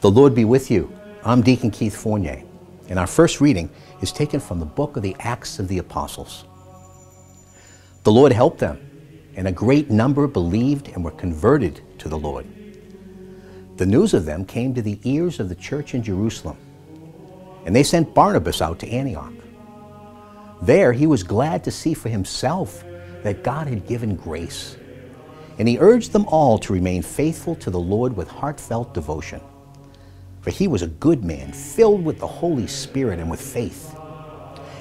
The Lord be with you. I'm Deacon Keith Fournier, and our first reading is taken from the book of the Acts of the Apostles. The Lord helped them, and a great number believed and were converted to the Lord. The news of them came to the ears of the church in Jerusalem, and they sent Barnabas out to Antioch. There he was glad to see for himself that God had given grace, and he urged them all to remain faithful to the Lord with heartfelt devotion. For he was a good man, filled with the Holy Spirit and with faith.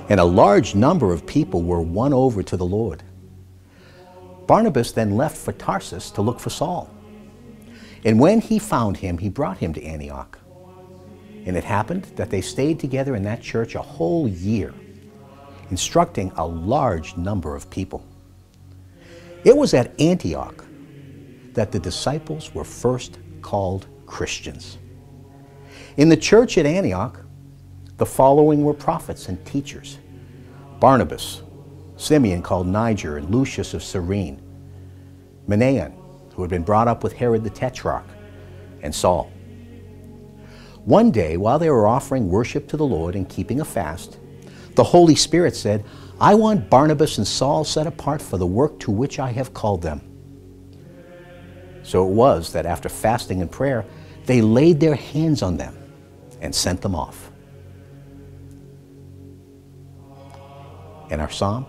And a large number of people were won over to the Lord. Barnabas then left for Tarsus to look for Saul. And when he found him, he brought him to Antioch. And it happened that they stayed together in that church a whole year, instructing a large number of people. It was at Antioch that the disciples were first called Christians. In the church at Antioch, the following were prophets and teachers: Barnabas, Simeon called Niger, and Lucius of Cyrene, Manaen, who had been brought up with Herod the tetrarch, and Saul. One day, while they were offering worship to the Lord and keeping a fast, the Holy Spirit said, "I want Barnabas and Saul set apart for the work to which I have called them." So it was that after fasting and prayer, they laid their hands on them and sent them off. And our psalm?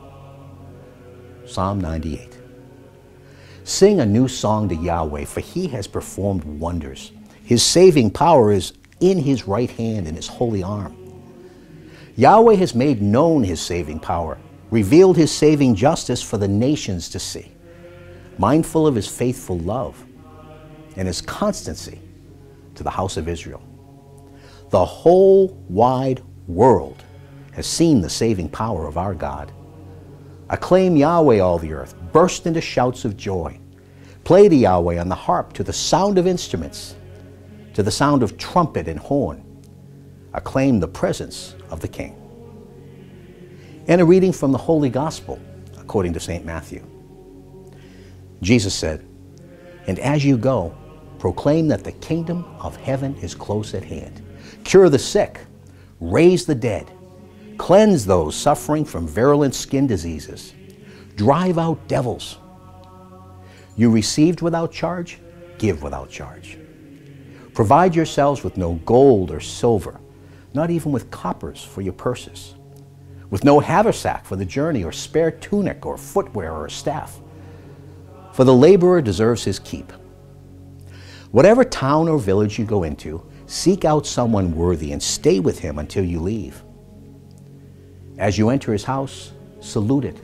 Psalm 98. Sing a new song to Yahweh, for he has performed wonders. His saving power is in his right hand and his holy arm. Yahweh has made known his saving power, revealed his saving justice for the nations to see, mindful of his faithful love and his constancy to the house of Israel. The whole wide world has seen the saving power of our God. Acclaim Yahweh, all the earth. Burst into shouts of joy. Play to Yahweh on the harp to the sound of instruments, to the sound of trumpet and horn. Acclaim the presence of the King. And a reading from the Holy Gospel according to St. Matthew. Jesus said, "And as you go, proclaim that the kingdom of heaven is close at hand. Cure the sick, raise the dead, cleanse those suffering from virulent skin diseases, drive out devils. You received without charge, give without charge. Provide yourselves with no gold or silver, not even with coppers for your purses, with no haversack for the journey, or spare tunic or footwear or a staff. For the laborer deserves his keep. Whatever town or village you go into, seek out someone worthy and stay with him until you leave. As you enter his house, salute it.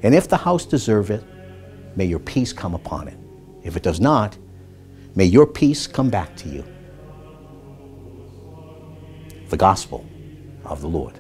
And if the house deserve it, may your peace come upon it. If it does not, may your peace come back to you." The Gospel of the Lord.